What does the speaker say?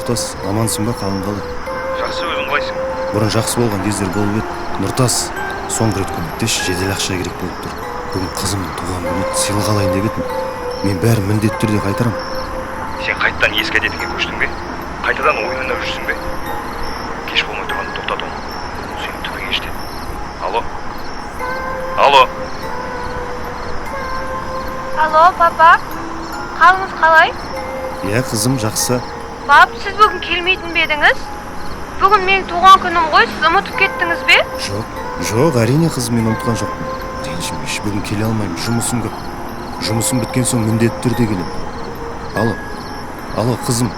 Нұртас, амансың ба, қалыңғалы? Жақсы, өзің қалайсың? Бұрын жақсы болған кездер болып еді. Нұртас, соңғы рет көмектесші, жедел ақша керек болып тұр. Бүгін қызымның туған күні еді, сыйлық алайын деп едім. Мен бәрін міндетті түрде қайтарам. Сен қайтадан ескі әдетіңе көштің бе? Қайтадан ойын ойнап жүрсің бе? Кеш болмай тұрғанда тоқтат оны. Сенің түбің еште. Алло? Алло? Алло, папа. Қалыңыз қалай? Иә, қызым, жақсы. Пап, сіз бүгін келмейтін бе едіңіз? Бүгін менің туған күнім ғой, сіз ұмытып кеттіңіз бе? Жоқ, әрине қызым, мен ұмытқан жоқпын. Ренжімеші, бүгін келе алмаймын, жұмысым көп. Жұмысым біткен соң міндетті түрде келемін. Алло, қызым.